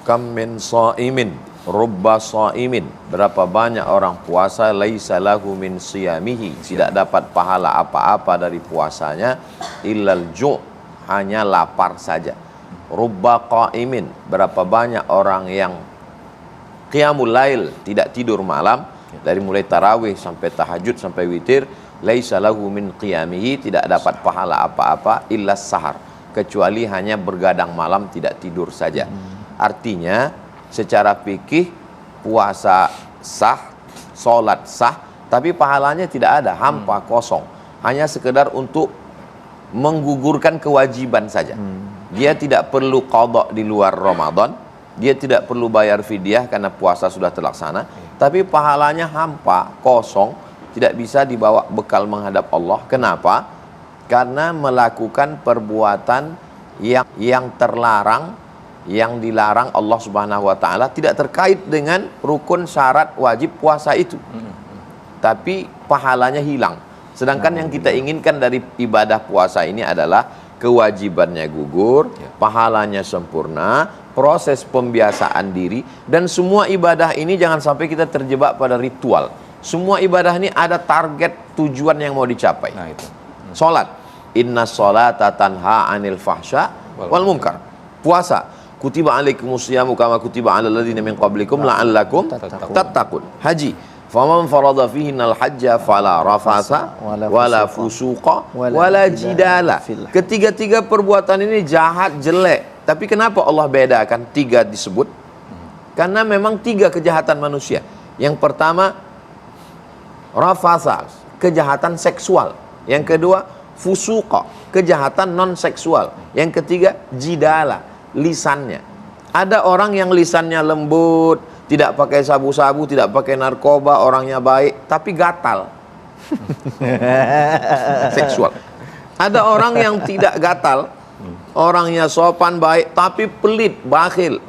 Kam min sha'imin, rubba sha'imin. Berapa banyak orang puasa laisa lahu min siyamihi, tidak dapat pahala apa-apa dari puasanya, illal ju', hanya lapar saja. Rubba qa'imin, berapa banyak orang yang qiyamul lail, tidak tidur malam, dari mulai tarawih sampai tahajud sampai witir, laisa lahu min qiyamihi, tidak dapat pahala apa-apa illa sahar, kecuali hanya bergadang malam tidak tidur saja. Artinya secara fikih puasa sah, solat sah, tapi pahalanya tidak ada, hampa, kosong, hanya sekedar untuk menggugurkan kewajiban saja. Dia tidak perlu qadha di luar Ramadan, dia tidak perlu bayar fidyah karena puasa sudah terlaksana, tapi pahalanya hampa, kosong, tidak bisa dibawa bekal menghadap Allah. Kenapa? Karena melakukan perbuatan yang terlarang, yang dilarang Allah Subhanahu wa taala, tidak terkait dengan rukun syarat wajib puasa itu. Tapi pahalanya hilang. Sedangkan yang kita inginkan dari ibadah puasa ini adalah kewajibannya gugur, pahalanya sempurna, proses pembiasaan diri, dan semua ibadah ini jangan sampai kita terjebak pada ritual. Semua ibadah ini ada target tujuan yang mau dicapai. Nah, itu. Salat, inna sholata tanha 'anil fahsya wal munkar. Puasa, kutiba alaikumus syiyamu kama kutiba alal ladzina min qablikum la'allakum tattaqun. Haji, faman farada fihinal hajja fala rafasa wala fusuqa wala jidala. Ketiga-tiga perbuatan ini jahat, jelek. Tapi kenapa Allah bedakan tiga disebut? Karena memang tiga kejahatan manusia. Yang pertama rafasa, kejahatan seksual. Yang kedua fusuqa, kejahatan non seksual. Yang ketiga jidala, lisannya. Ada orang yang lisannya lembut, tidak pakai sabu-sabu, tidak pakai narkoba, orangnya baik, tapi gatal. Seksual. Ada orang yang tidak gatal, orangnya sopan baik, tapi pelit, bakhil.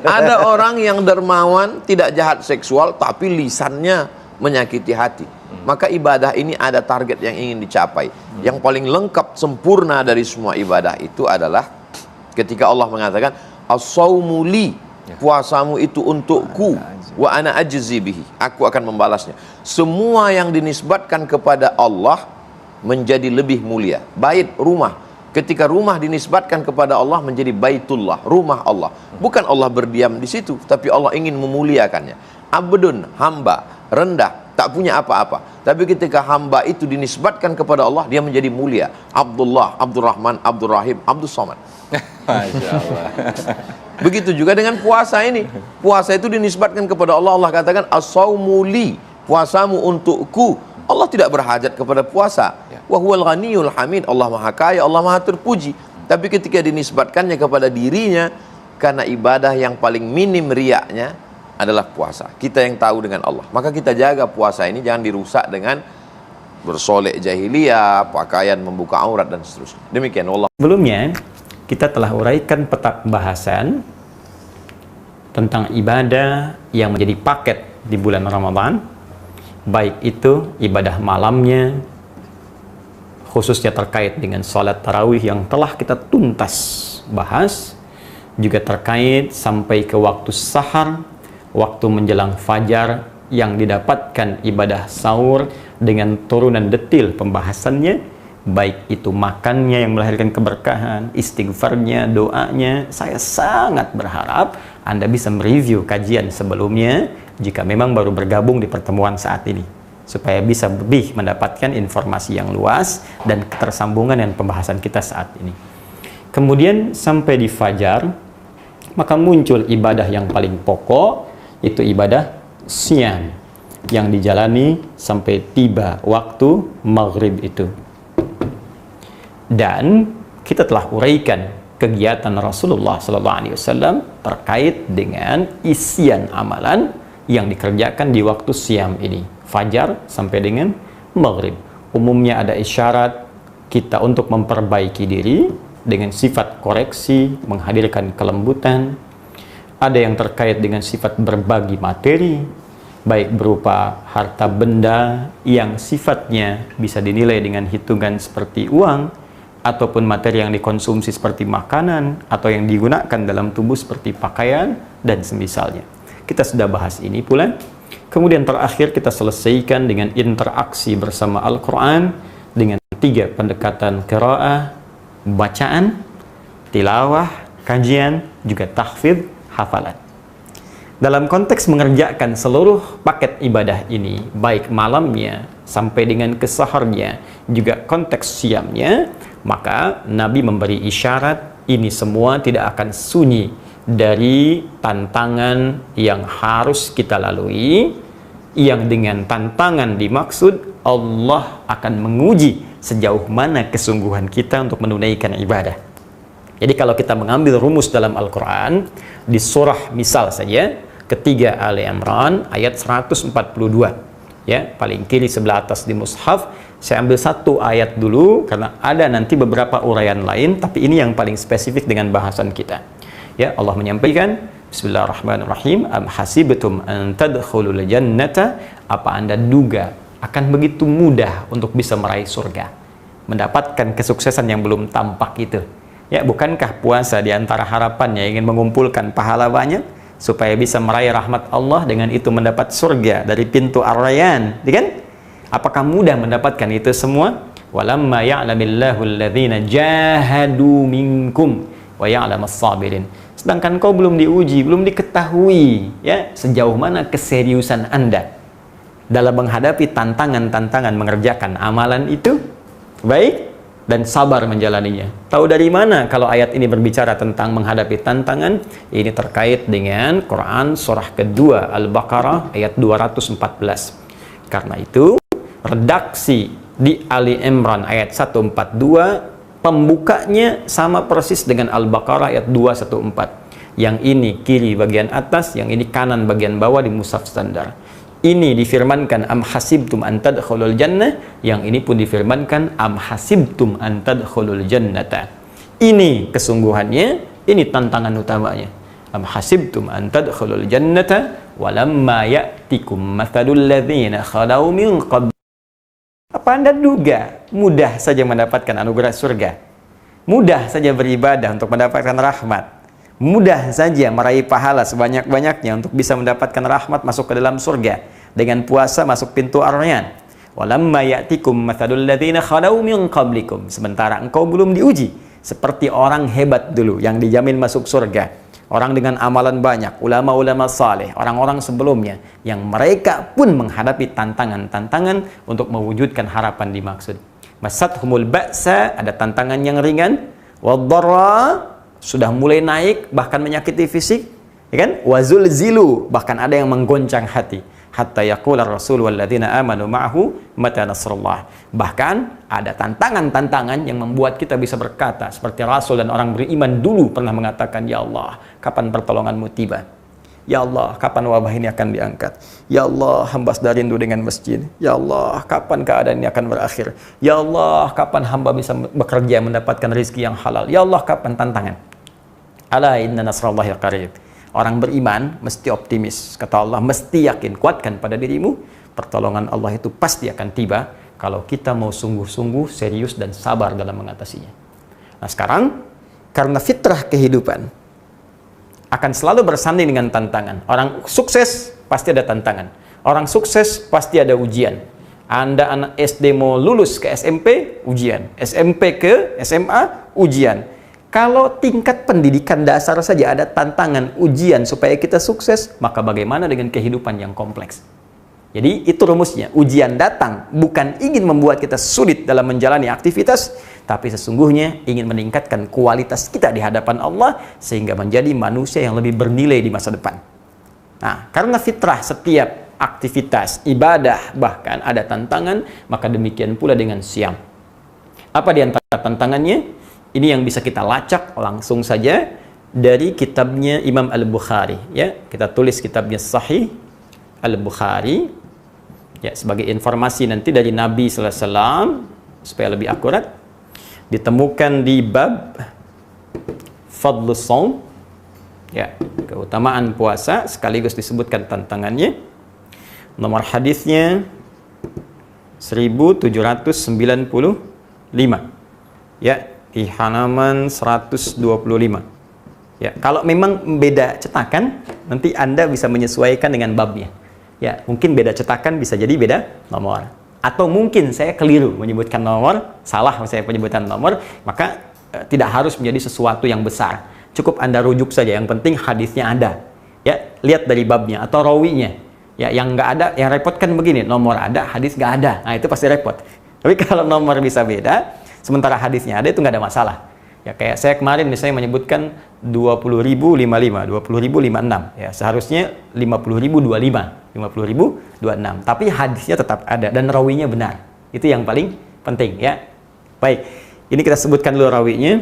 Ada orang yang dermawan, tidak jahat seksual, tapi lisannya menyakiti hati. Maka ibadah ini ada target yang ingin dicapai. Yang paling lengkap, sempurna dari semua ibadah itu adalah ketika Allah mengatakan as-saumu li, puasamu itu untukku, wa ana ajzi bihi, aku akan membalasnya. Semua yang dinisbatkan kepada Allah menjadi lebih mulia. Bait, rumah, ketika rumah dinisbatkan kepada Allah menjadi baitullah, rumah Allah. Bukan Allah berdiam di situ, tapi Allah ingin memuliakannya. Abdun, hamba, rendah, tak punya apa-apa. Tapi ketika hamba itu dinisbatkan kepada Allah, dia menjadi mulia. Abdullah, Abdurrahman, Abdurrahim, Abdus Somad. Masya Allah. Begitu juga dengan puasa ini. Puasa itu dinisbatkan kepada Allah. Allah katakan as-saumu li, puasamu untukku. Allah tidak berhajat kepada puasa. Wa huwal ghaniyul hamid, Allah maha kaya, Allah maha terpuji. Tapi ketika dinisbatkannya kepada dirinya, karena ibadah yang paling minim riaknya adalah puasa. Kita yang tahu dengan Allah. Maka kita jaga puasa ini jangan dirusak dengan bersolek jahiliyah, pakaian membuka aurat dan seterusnya. Demikian Allah. Sebelumnya kita telah uraikan peta pembahasan tentang ibadah yang menjadi paket di bulan Ramadan, baik itu ibadah malamnya, khususnya terkait dengan sholat tarawih yang telah kita tuntas bahas, juga terkait sampai ke waktu sahar, waktu menjelang fajar yang didapatkan ibadah sahur dengan turunan detil pembahasannya, baik itu makannya yang melahirkan keberkahan, istighfarnya, doanya. Saya sangat berharap Anda bisa mereview kajian sebelumnya jika memang baru bergabung di pertemuan saat ini, supaya bisa lebih mendapatkan informasi yang luas dan ketersambungan dengan pembahasan kita saat ini. Kemudian sampai di fajar, maka muncul ibadah yang paling pokok, itu ibadah siang yang dijalani sampai tiba waktu maghrib itu. Dan kita telah uraikan kegiatan Rasulullah SAW terkait dengan isian amalan yang dikerjakan di waktu siang ini, fajar sampai dengan maghrib. Umumnya ada isyarat kita untuk memperbaiki diri dengan sifat koreksi, menghadirkan kelembutan. Ada yang terkait dengan sifat berbagi materi, baik berupa harta benda yang sifatnya bisa dinilai dengan hitungan seperti uang, ataupun materi yang dikonsumsi seperti makanan atau yang digunakan dalam tubuh seperti pakaian dan semisalnya. Kita sudah bahas ini pula. Kemudian terakhir kita selesaikan dengan interaksi bersama Al-Quran dengan 3 pendekatan qiraah, bacaan, tilawah, kajian, juga tahfidz, hafalan. Dalam konteks mengerjakan seluruh paket ibadah ini, baik malamnya sampai dengan kesaharnya, juga konteks siamnya, maka Nabi memberi isyarat ini semua tidak akan sunyi dari tantangan yang harus kita lalui, yang dengan tantangan dimaksud Allah akan menguji sejauh mana kesungguhan kita untuk menunaikan ibadah. Jadi kalau kita mengambil rumus dalam Al-Quran, di surah misal saja, ketiga Ali Imran ayat 142, ya, paling kiri sebelah atas di mushaf. Saya ambil satu ayat dulu karena ada nanti beberapa uraian lain, tapi ini yang paling spesifik dengan bahasan kita. Ya, Allah menyampaikan, Bismillahirrahmanirrahim, am hasibtum an tadkhulul jannata, apa Anda duga akan begitu mudah untuk bisa meraih surga, mendapatkan kesuksesan yang belum tampak itu? Ya, bukankah puasa di antara harapannya ingin mengumpulkan pahala banyak supaya bisa meraih rahmat Allah, dengan itu mendapat surga dari pintu Ar-Rayyan, kan? Apakah mudah mendapatkan itu semua? Walamma ya'lamillahu alladhina jahadu minkum wa ya'lamas sabirin. Sedangkan kau belum diuji, belum diketahui, ya, sejauh mana keseriusan Anda dalam menghadapi tantangan-tantangan mengerjakan amalan itu, baik, dan sabar menjalaninya. Tahu dari mana kalau ayat ini berbicara tentang menghadapi tantangan? Ini terkait dengan Quran surah kedua Al-Baqarah ayat 214. Karena itu, redaksi di Ali Imran ayat 142, pembukanya sama persis dengan Al-Baqarah ayat 214. Yang ini kiri bagian atas, yang ini kanan bagian bawah di mushaf standar. Ini difirmankan am hasibtum an tadkhulul jannah, yang ini pun difirmankan am hasibtum an tadkhulul jannata. Ini kesungguhannya, ini tantangan utamanya. Am hasibtum an tadkhulul jannata walamma ya'tikum mathalul ladzina khalau min qabl. Apa Anda duga mudah saja mendapatkan anugerah surga? Mudah saja beribadah untuk mendapatkan rahmat? Mudah saja meraih pahala sebanyak-banyaknya untuk bisa mendapatkan rahmat masuk ke dalam surga, dengan puasa masuk pintu Ar-Rayyan? Walamma ya'tikum mathalul ladzina khalau min qablikum, sementara engkau belum diuji seperti orang hebat dulu yang dijamin masuk surga, orang dengan amalan banyak, ulama-ulama saleh, orang-orang sebelumnya yang mereka pun menghadapi tantangan-tantangan untuk mewujudkan harapan dimaksud. Masathumul ba'sa, ada tantangan yang ringan, wadh-dharra, sudah mulai naik, bahkan menyakiti fisik, ya kan? Wazul zilu, bahkan ada yang menggoncang hati. Hatta yaqula ar-rasul walladzina amanu ma'ahu mata nasrullah. Bahkan ada tantangan-tantangan yang membuat kita bisa berkata seperti Rasul dan orang beriman dulu pernah mengatakan, ya Allah, kapan pertolonganmu tiba? Ya Allah, kapan wabah ini akan diangkat? Ya Allah, hamba sudah rindu dengan masjid. Ya Allah, kapan keadaan ini akan berakhir? Ya Allah, kapan hamba bisa bekerja mendapatkan rezeki yang halal? Ya Allah, kapan tantangan? Ala inna nasrallahi qarib. Orang beriman mesti optimis. Kata Allah, mesti yakin, kuatkan pada dirimu, pertolongan Allah itu pasti akan tiba kalau kita mau sungguh-sungguh serius dan sabar dalam mengatasinya. Nah sekarang, karena fitrah kehidupan akan selalu bersanding dengan tantangan. Orang sukses pasti ada tantangan. Orang sukses pasti ada ujian. Anda anak SD mau lulus ke SMP, ujian. SMP ke SMA, ujian. Kalau tingkat pendidikan dasar saja ada tantangan, ujian supaya kita sukses, maka bagaimana dengan kehidupan yang kompleks? Jadi itu rumusnya. Ujian datang bukan ingin membuat kita sulit dalam menjalani aktivitas, tapi sesungguhnya ingin meningkatkan kualitas kita di hadapan Allah sehingga menjadi manusia yang lebih bernilai di masa depan. Nah, karena fitrah setiap aktivitas, ibadah bahkan ada tantangan, maka demikian pula dengan siam. Apa di antara tantangannya? Ini yang bisa kita lacak langsung saja dari kitabnya Imam Al-Bukhari, ya. Kita tulis kitabnya Sahih Al-Bukhari, ya, sebagai informasi nanti dari Nabi sallallahu alaihi wasallam supaya lebih akurat. Ditemukan di bab Fadlus Shaum, ya, keutamaan puasa, sekaligus disebutkan tantangannya. Nomor hadisnya 1795, ya. di halaman 125. Ya, kalau memang beda cetakan, nanti Anda bisa menyesuaikan dengan babnya. Ya, mungkin beda cetakan bisa jadi beda nomor. Atau mungkin saya keliru menyebutkan nomor, salah saya penyebutan nomor, maka tidak harus menjadi sesuatu yang besar. Cukup Anda rujuk saja, yang penting hadisnya ada. Ya, lihat dari babnya atau rawinya. Ya, yang nggak ada, yang repot kan begini, nomor ada, hadis nggak ada. Nah, itu pasti repot. Tapi kalau nomor bisa beda, sementara hadisnya ada, itu nggak ada masalah. Ya, kayak saya kemarin misalnya menyebutkan 20.055, 20.056. Ya, seharusnya 50.025, 50.026. Tapi hadisnya tetap ada dan rawinya benar. Itu yang paling penting, ya. Baik. Ini kita sebutkan dulu rawinya.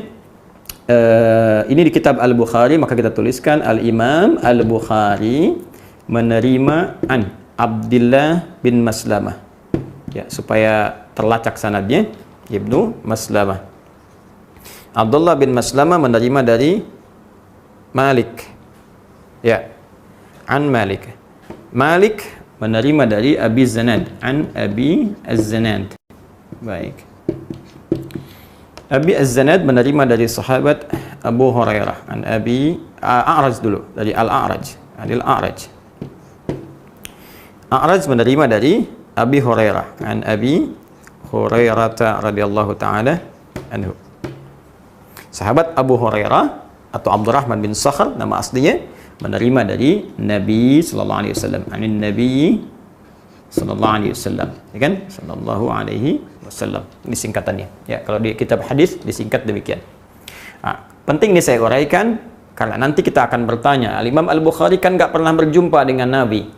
Ini di kitab Al-Bukhari, maka kita tuliskan Al-Imam Al-Bukhari menerima an Abdullah bin Maslamah. Ya, supaya terlacak sanadnya, Ibnu Maslamah. Abdullah bin Maslamah menerima dari Malik. Ya. An Malik. Malik menerima dari Abi Zanad. An Abi Az-Zanad. Baik. Abi Az-Zanad menerima dari sahabat Abu Hurairah. An Abi A'raj dulu, dari Al-A'raj. Adil A'raj. A'raj menerima dari Abi Hurairah. An Abi Hurairah radhiyallahu ta'ala anhu. Sahabat Abu Hurairah atau Abdurrahman bin Sakhr nama aslinya menerima dari Nabi sallallahu alaihi wasallam. Anin Nabi sallallahu alaihi wasallam. Ya kan? Sallallahu alaihi wasallam. Ini singkatannya. Ya, kalau di kitab hadis disingkat demikian. Nah, penting nih saya uraikan karena nanti kita akan bertanya, Al-Imam Al-Bukhari kan nggak pernah berjumpa dengan Nabi.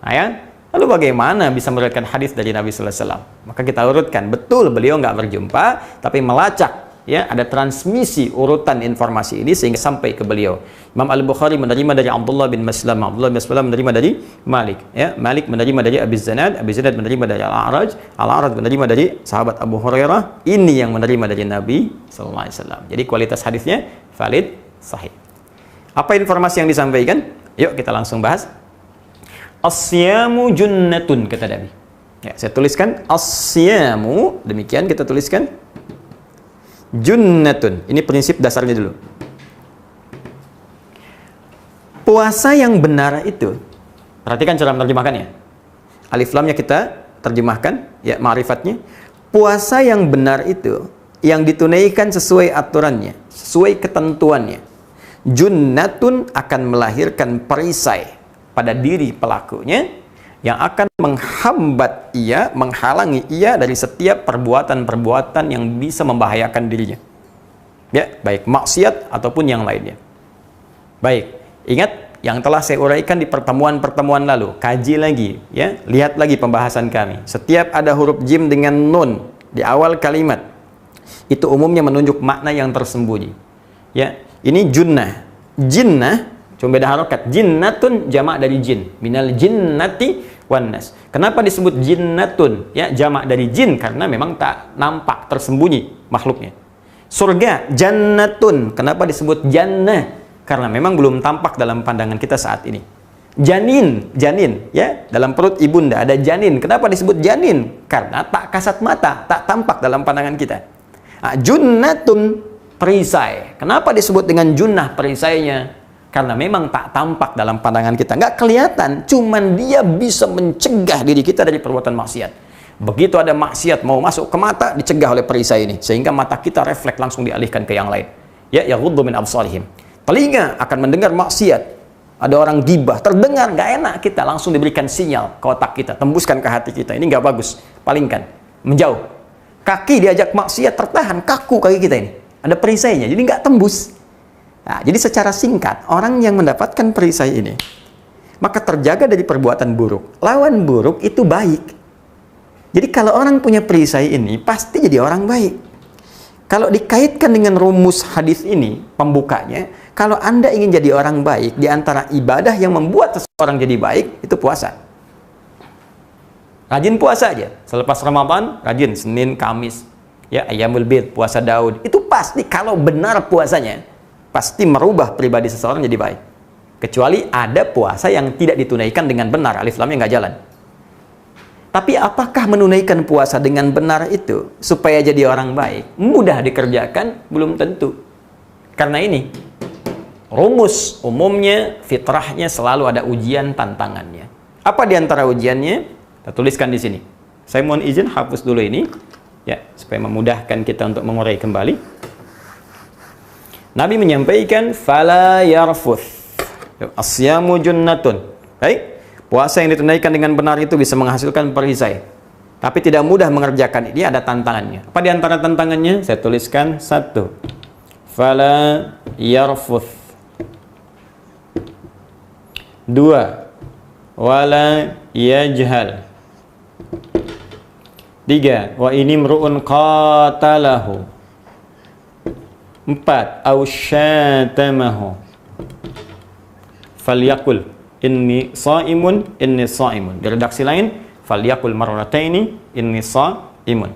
Nah, ya? Lalu bagaimana bisa meriwayatkan hadis dari Nabi sallallahu alaihi wasallam? Maka kita urutkan, betul beliau nggak berjumpa, tapi melacak. Ya, ada transmisi urutan informasi ini sehingga sampai ke beliau. Imam Al-Bukhari menerima dari Abdullah bin Maslamah, Abdullah bin Maslamah menerima dari Malik, ya. Malik menerima dari Abi Zanad, Abi Zanad menerima dari Al-A'raj, Al-A'raj menerima dari sahabat Abu Hurairah. Ini yang menerima dari Nabi sallallahu alaihi wasallam. Jadi kualitas hadisnya valid, sahih. Apa informasi yang disampaikan? Yuk kita langsung bahas. As-siyamu junnatun, kata Nabi. Ya, saya tuliskan as-siyamu, demikian kita tuliskan. Junnatun. Ini prinsip dasarnya dulu. Puasa yang benar itu, perhatikan cara menerjemahkannya. Alif lamnya kita terjemahkan, ya, ma'rifatnya. Puasa yang benar itu yang ditunaikan sesuai aturannya, sesuai ketentuannya. Junnatun akan melahirkan perisai pada diri pelakunya yang akan menghambat ia, menghalangi ia dari setiap perbuatan-perbuatan yang bisa membahayakan dirinya. Ya, baik maksiat ataupun yang lainnya. Baik, ingat yang telah saya uraikan di pertemuan-pertemuan lalu. Kaji lagi, ya, lihat lagi pembahasan kami. Setiap ada huruf jim dengan nun di awal kalimat, itu umumnya menunjuk makna yang tersembunyi. Ya, ini junnah. Jinnah cuma beda harokat. Jinnatun jamak dari jin. Minal jinnati wan nas. Kenapa disebut jinnatun? Ya, jamak dari jin karena memang tak nampak, tersembunyi makhluknya. Surga jannatun. Kenapa disebut jannah? Karena memang belum tampak dalam pandangan kita saat ini. Janin, janin, ya, dalam perut ibunda ada janin. Kenapa disebut janin? Karena tak kasat mata, tak tampak dalam pandangan kita. Nah, junnatun, perisai. Kenapa disebut dengan junnah perisainya? Karena memang tak tampak dalam pandangan kita, nggak kelihatan, cuman dia bisa mencegah diri kita dari perbuatan maksiat. Begitu ada maksiat mau masuk ke mata, dicegah oleh perisai ini, sehingga mata kita refleks langsung dialihkan ke yang lain. Ya, yaghuddu min absarihim. Telinga akan mendengar maksiat, ada orang gibah, terdengar nggak enak, kita langsung diberikan sinyal ke otak kita, tembuskan ke hati kita, ini nggak bagus, palingkan, menjauh. Kaki diajak maksiat, tertahan, kaku kaki kita ini, ada perisainya, jadi nggak tembus. Nah, jadi secara singkat, orang yang mendapatkan perisai ini, maka terjaga dari perbuatan buruk. Lawan buruk itu baik. Jadi kalau orang punya perisai ini, pasti jadi orang baik. Kalau dikaitkan dengan rumus hadis ini, pembukanya, kalau Anda ingin jadi orang baik, di antara ibadah yang membuat seseorang jadi baik, itu puasa. Rajin puasa aja. Selepas Ramadan, rajin Senin, Kamis, ya, Ayyamul Bid, puasa Daud. Itu pasti kalau benar puasanya, pasti merubah pribadi seseorang jadi baik. Kecuali ada puasa yang tidak ditunaikan dengan benar, alif lamnya nggak jalan. Tapi apakah menunaikan puasa dengan benar itu supaya jadi orang baik mudah dikerjakan? Belum tentu. Karena ini rumus umumnya, fitrahnya selalu ada ujian tantangannya. Apa di antara ujiannya? Kita tuliskan di sini. Saya mohon izin hapus dulu ini ya, supaya memudahkan kita untuk mengurai kembali. Nabi menyampaikan fala yarfuth asyamu junnatun. Baik, puasa yang ditunaikan dengan benar itu bisa menghasilkan perisai. Tapi tidak mudah mengerjakan, ini ada tantangannya. Apa di antara tantangannya? Saya tuliskan 1. Fala yarfuth. 2. Wala yajhal. 3. Wa inimru'un qatalahu. 4. Aw syatamahu. Falyakul inni sha'imun inni sha'imun. Di redaksi lain falyakul marrataini inni sha'imun.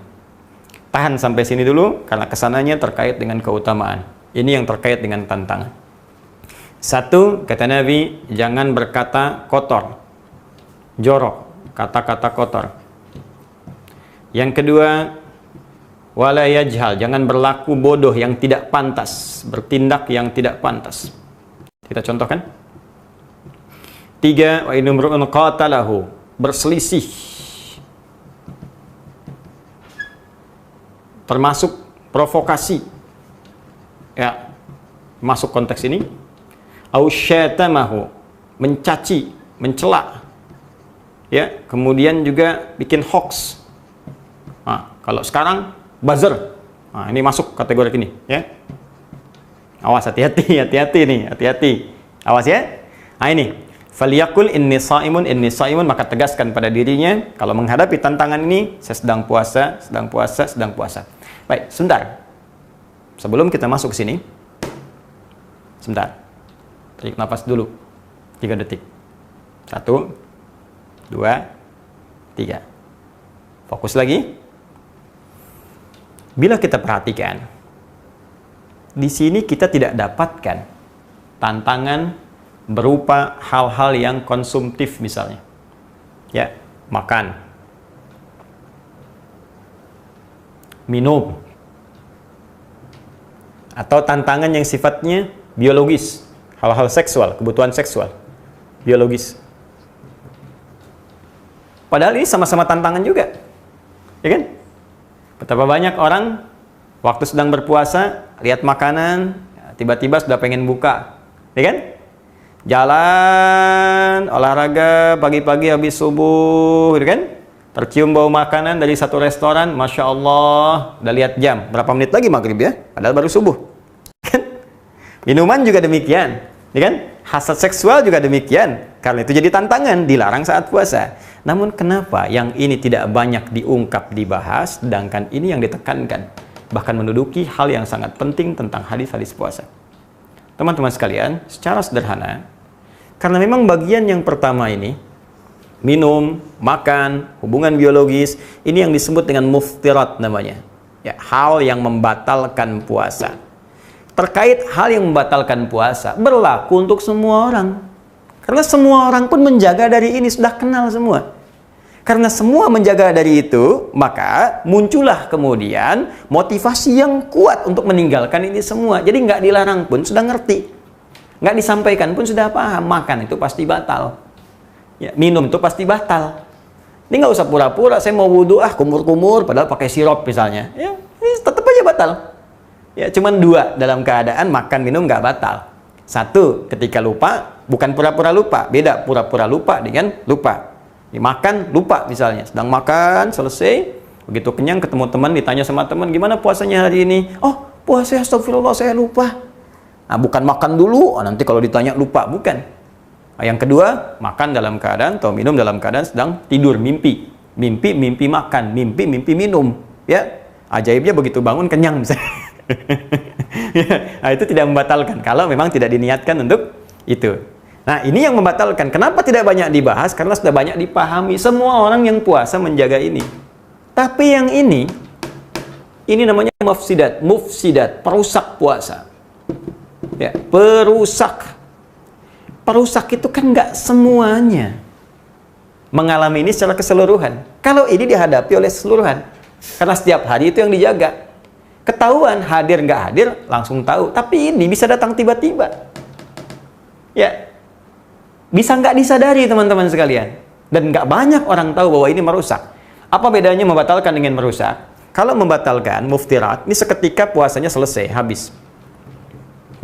Tahan sampai sini dulu karena kesananya terkait dengan keutamaan. Ini yang terkait dengan tantangan. 1, kata Nabi, jangan berkata kotor, jorok, kata-kata kotor. Yang kedua, wala yajhal, jangan berlaku bodoh yang tidak pantas, bertindak yang tidak pantas. Kita contohkan. 3, wa inumru'un qatalahu, berselisih. Termasuk provokasi. Ya, masuk konteks ini. Au syatamahu, mencaci, mencela. Ya, kemudian juga bikin hoax. Nah, kalau sekarang buzzer. Nah, ini masuk kategori ini, ya. Awas, hati-hati, hati-hati nih, hati-hati. Awas ya. Nah, ini falyakul inni shaimun, maka tegaskan pada dirinya kalau menghadapi tantangan ini, saya sedang puasa, sedang puasa, sedang puasa. Baik, sebentar. Sebelum kita masuk ke sini, sebentar. Tarik nafas dulu. 3 detik. 1 2 3. Fokus lagi. Bila kita perhatikan, di sini kita tidak dapatkan tantangan berupa hal-hal yang konsumtif misalnya. Ya, makan, minum, atau tantangan yang sifatnya biologis, hal-hal seksual, kebutuhan seksual, biologis. Padahal ini sama-sama tantangan juga, ya kan? Betapa banyak orang waktu sedang berpuasa lihat makanan, tiba-tiba sudah pengen buka, ya kan? Jalan, olahraga pagi-pagi habis subuh, gitu kan? Tercium bau makanan dari satu restoran, masya Allah, udah lihat jam, berapa menit lagi maghrib ya? Padahal baru subuh. Minuman juga demikian, ya kan? Hasad seksual juga demikian. Karena itu jadi tantangan, dilarang saat puasa. Namun kenapa yang ini tidak banyak diungkap, dibahas, sedangkan ini yang ditekankan, bahkan menduduki hal yang sangat penting tentang hadis-hadis puasa. Teman-teman sekalian, secara sederhana, karena memang bagian yang pertama ini, minum, makan, hubungan biologis, ini yang disebut dengan muftirat namanya. Ya, hal yang membatalkan puasa. Terkait hal yang membatalkan puasa, berlaku untuk semua orang. Karena semua orang pun menjaga dari ini, sudah kenal semua. Karena semua menjaga dari itu, maka muncullah kemudian motivasi yang kuat untuk meninggalkan ini semua. Jadi nggak dilarang pun sudah ngerti. Nggak disampaikan pun sudah paham. Makan itu pasti batal. Ya, minum itu pasti batal. Ini nggak usah pura-pura, saya mau wudhu, kumur-kumur, padahal pakai sirup misalnya. Ya, ini tetap aja batal. Ya, cuman 2 dalam keadaan makan, minum nggak batal. 1, ketika lupa, bukan pura-pura lupa. Beda pura-pura lupa dengan lupa. Makan, lupa misalnya. Sedang makan, selesai. Begitu kenyang, ketemu teman, ditanya sama teman, gimana puasanya hari ini? Oh, puasa, astagfirullah, saya lupa. Nah, bukan makan dulu, nanti kalau ditanya lupa. Bukan. Nah, yang kedua, makan dalam keadaan, atau minum dalam keadaan sedang tidur, mimpi. Mimpi, mimpi makan. Mimpi, mimpi minum. Ya, ajaibnya begitu bangun, kenyang misalnya. Nah, itu tidak membatalkan kalau memang tidak diniatkan untuk itu. Nah, ini yang membatalkan. Kenapa tidak banyak dibahas? Karena sudah banyak dipahami. Semua orang yang puasa menjaga ini. Tapi yang ini namanya mufsidat, perusak puasa. Ya, perusak. Perusak itu kan nggak semuanya mengalami ini secara keseluruhan. Kalau ini dihadapi oleh keseluruhan, karena setiap hari itu yang dijaga. Ketahuan hadir nggak hadir langsung tahu. Tapi ini bisa datang tiba-tiba. Ya, bisa nggak disadari teman-teman sekalian. Dan nggak banyak orang tahu bahwa ini merusak. Apa bedanya membatalkan dengan merusak? Kalau membatalkan, muftirat, ini seketika puasanya selesai, habis.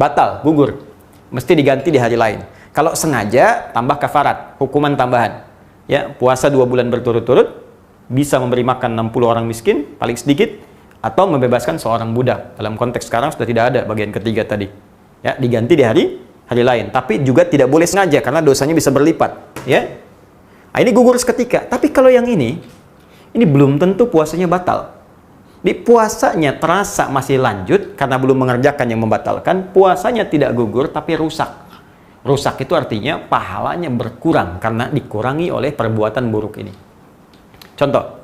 Batal, gugur. Mesti diganti di hari lain. Kalau sengaja, tambah kafarat, hukuman tambahan. Ya, puasa 2 bulan berturut-turut, bisa memberi makan 60 orang miskin, paling sedikit, atau membebaskan seorang budak. Dalam konteks sekarang sudah tidak ada bagian ketiga tadi. Ya, diganti di hari lain. Tapi juga tidak boleh sengaja, karena dosanya bisa berlipat. Ya, nah, ini gugur seketika. Tapi kalau yang ini belum tentu puasanya batal. Di puasanya terasa masih lanjut, karena belum mengerjakan yang membatalkan, puasanya tidak gugur, tapi rusak. Rusak itu artinya pahalanya berkurang, karena dikurangi oleh perbuatan buruk ini. Contoh,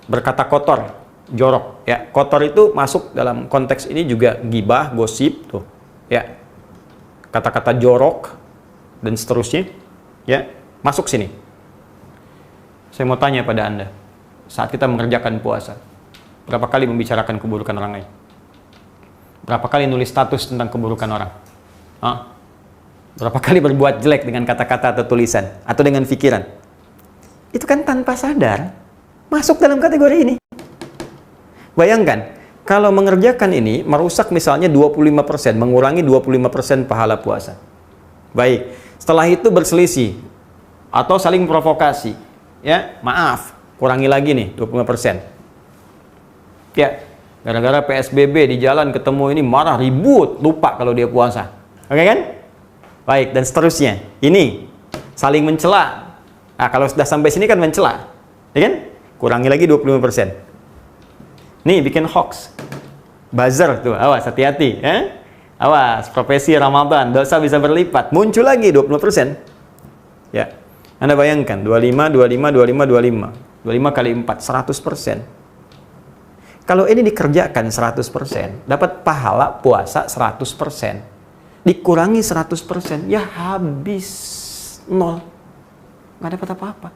berkata kotor, jorok. Ya, kotor itu masuk dalam konteks ini juga gibah, gosip, tuh. Ya, kata-kata jorok dan seterusnya, ya, masuk sini. Saya mau tanya pada Anda, saat kita mengerjakan puasa, berapa kali membicarakan keburukan orang lain? Berapa kali nulis status tentang keburukan orang? Hah? Berapa kali berbuat jelek dengan kata-kata atau tulisan, atau dengan pikiran? Itu kan tanpa sadar masuk dalam kategori ini. Bayangkan, kalau mengerjakan ini merusak misalnya 25%, mengurangi 25% pahala puasa. Baik, setelah itu berselisih atau saling provokasi. Ya, maaf, kurangi lagi nih 25%. Ya, gara-gara PSBB di jalan ketemu ini marah, ribut, lupa kalau dia puasa. Oke kan? Baik, dan seterusnya. Ini saling mencela. Nah, kalau sudah sampai sini kan mencela. Ya kan? Kurangi lagi 25%. Nih, bikin hoax. Buzzer tuh, awas, hati-hati. Ya? Awas, profesi Ramadan, dosa bisa berlipat. Muncul lagi 20%. Ya, Anda bayangkan, 25, 25, 25, 25. 25 kali 4, 100%. Kalau ini dikerjakan 100%, dapat pahala puasa 100%. Dikurangi 100%, ya habis 0. Nggak dapat apa-apa.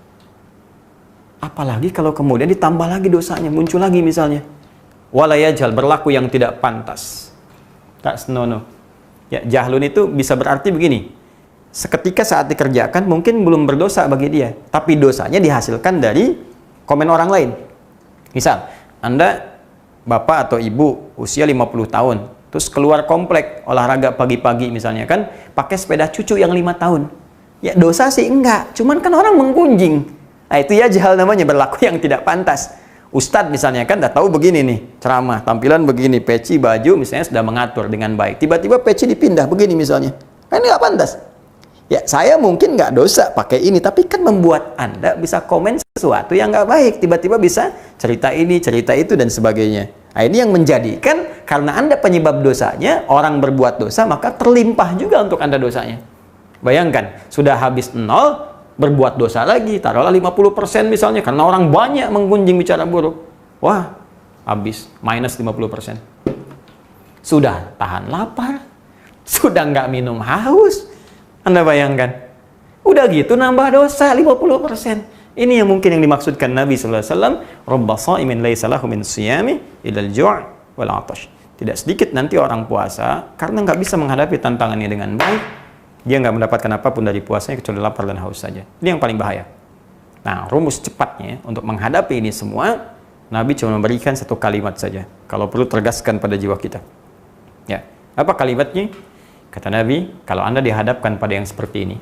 Apalagi kalau kemudian ditambah lagi dosanya, muncul lagi misalnya. Walayajal, berlaku yang tidak pantas. Tak senono. Ya, jahlun itu bisa berarti begini. Seketika saat dikerjakan mungkin belum berdosa bagi dia, tapi dosanya dihasilkan dari komen orang lain. Misal, Anda bapak atau ibu usia 50 tahun, terus keluar komplek olahraga pagi-pagi misalnya kan, pakai sepeda cucu yang 5 tahun. Ya dosa sih enggak, cuman kan orang menggunjing. Nah itu ya jahal namanya, berlaku yang tidak pantas. Ustadz misalnya kan udah tahu begini nih, ceramah, tampilan begini, peci, baju misalnya sudah mengatur dengan baik. Tiba-tiba peci dipindah begini misalnya. Kan nggak pantas. Ya saya mungkin nggak dosa pakai ini, tapi kan membuat Anda bisa komen sesuatu yang nggak baik. Tiba-tiba bisa cerita ini, cerita itu, dan sebagainya. Nah ini yang menjadikan, karena Anda penyebab dosanya, orang berbuat dosa, maka terlimpah juga untuk Anda dosanya. Bayangkan, sudah habis 0, berbuat dosa lagi, taruhlah 50% misalnya, karena orang banyak menggunjing bicara buruk. Wah, habis, minus 50%. Sudah tahan lapar, sudah nggak minum haus. Anda bayangkan, udah gitu nambah dosa 50%. Ini yang mungkin yang dimaksudkan Nabi SAW, Rabba sha'imin laysa lahu min siyami ilal ju' wal 'atash. Tidak sedikit nanti orang puasa, karena nggak bisa menghadapi tantangannya dengan baik, dia nggak mendapatkan apapun dari puasanya kecuali lapar dan haus saja. Ini yang paling bahaya. Nah, rumus cepatnya untuk menghadapi ini semua, Nabi cuma memberikan satu kalimat saja. Kalau perlu tergaskan pada jiwa kita. Ya, apa kalimatnya? Kata Nabi, kalau Anda dihadapkan pada yang seperti ini,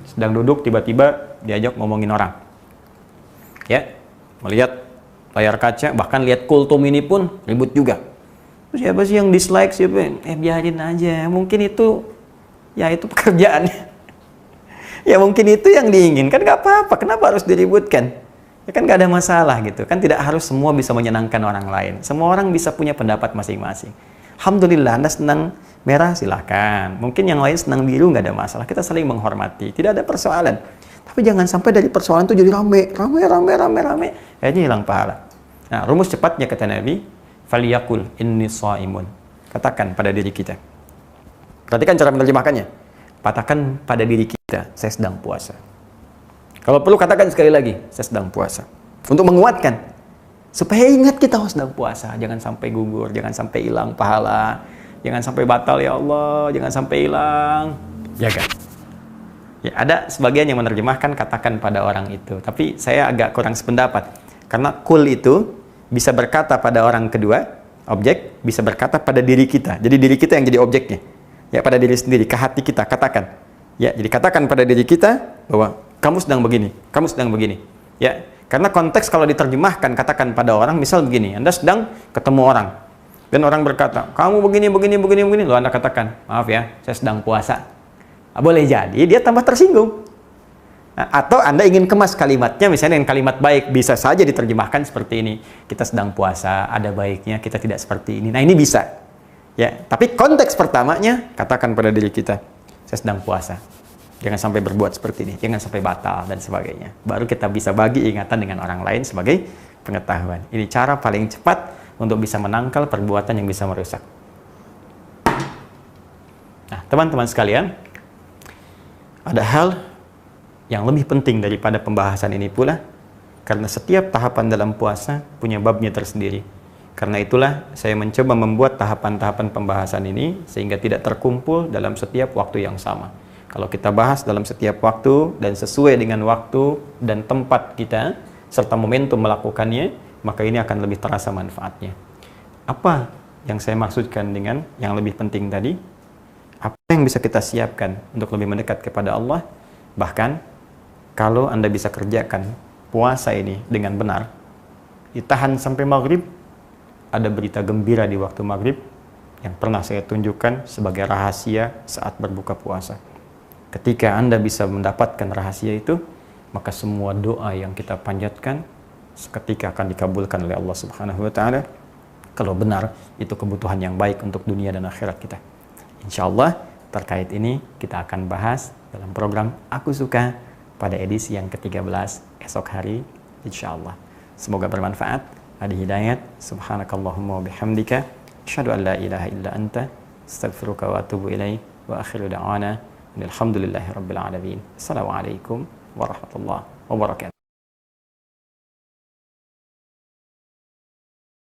sedang duduk tiba-tiba diajak ngomongin orang. Ya, melihat layar kaca, bahkan lihat kultum ini pun ribut juga. Siapa sih yang dislike, siapa? Biarin aja. Mungkin itu, ya itu pekerjaannya. Ya mungkin itu yang diinginkan, nggak apa-apa. Kenapa harus diributkan? Ya kan nggak ada masalah gitu. Kan tidak harus semua bisa menyenangkan orang lain. Semua orang bisa punya pendapat masing-masing. Alhamdulillah, Anda senang merah, silahkan. Mungkin yang lain senang biru, nggak ada masalah. Kita saling menghormati. Tidak ada persoalan. Tapi jangan sampai dari persoalan itu jadi rame. Kayaknya hilang pahala. Nah, rumus cepatnya kata Nabi, faliyakul inni shaimun. Katakan pada diri kita. Perhatikan cara menerjemahkannya. Katakan pada diri kita, saya sedang puasa. Kalau perlu katakan sekali lagi, saya sedang puasa. Untuk menguatkan, supaya ingat kita sedang puasa. Jangan sampai gugur, jangan sampai hilang pahala, jangan sampai batal ya Allah, jangan sampai hilang. Jaga. Ya, ada sebagian yang menerjemahkan katakan pada orang itu, tapi saya agak kurang sependapat. Karena kul itu bisa berkata pada orang kedua, objek, bisa berkata pada diri kita. Jadi diri kita yang jadi objeknya. Ya, pada diri sendiri, ke hati kita, katakan. Ya, jadi katakan pada diri kita bahwa kamu sedang begini, kamu sedang begini. Ya, karena konteks kalau diterjemahkan katakan pada orang, misal begini, Anda sedang ketemu orang dan orang berkata, "Kamu begini, begini, begini, begini." Lalu Anda katakan, "Maaf ya, saya sedang puasa." Nah, boleh jadi dia tambah tersinggung. Nah, atau Anda ingin kemas kalimatnya misalnya dengan kalimat baik, bisa saja diterjemahkan seperti ini. Kita sedang puasa, ada baiknya kita tidak seperti ini. Nah, ini bisa. Ya, tapi konteks pertamanya katakan pada diri kita, saya sedang puasa. Jangan sampai berbuat seperti ini, jangan sampai batal dan sebagainya. Baru kita bisa bagi ingatan dengan orang lain sebagai pengetahuan. Ini cara paling cepat untuk bisa menangkal perbuatan yang bisa merusak. Nah, teman-teman sekalian, ada hal yang lebih penting daripada pembahasan ini pula, karena setiap tahapan dalam puasa punya babnya tersendiri. Karena itulah saya mencoba membuat tahapan-tahapan pembahasan ini sehingga tidak terkumpul dalam setiap waktu yang sama. Kalau kita bahas dalam setiap waktu dan sesuai dengan waktu dan tempat kita serta momentum melakukannya, maka ini akan lebih terasa manfaatnya. Apa yang saya maksudkan dengan yang lebih penting tadi? Apa yang bisa kita siapkan untuk lebih mendekat kepada Allah? Bahkan kalau Anda bisa kerjakan puasa ini dengan benar, ditahan sampai maghrib, ada berita gembira di waktu maghrib yang pernah saya tunjukkan sebagai rahasia saat berbuka puasa. Ketika Anda bisa mendapatkan rahasia itu, maka semua doa yang kita panjatkan seketika akan dikabulkan oleh Allah Subhanahu wa Ta'ala. Kalau benar, itu kebutuhan yang baik untuk dunia dan akhirat kita. Insya Allah, terkait ini kita akan bahas dalam program Aku Suka pada edisi yang ke-13 esok hari, insya Allah. Semoga bermanfaat, ada hidayat. Subhanakallahumma wa bihamdika, asyhadu an la ilaha illa anta, astaghfiruka wa atubu ilaik, wa akhiru da'wana alhamdulillahi rabbil alamin. Assalamualaikum warahmatullahi wabarakatuh.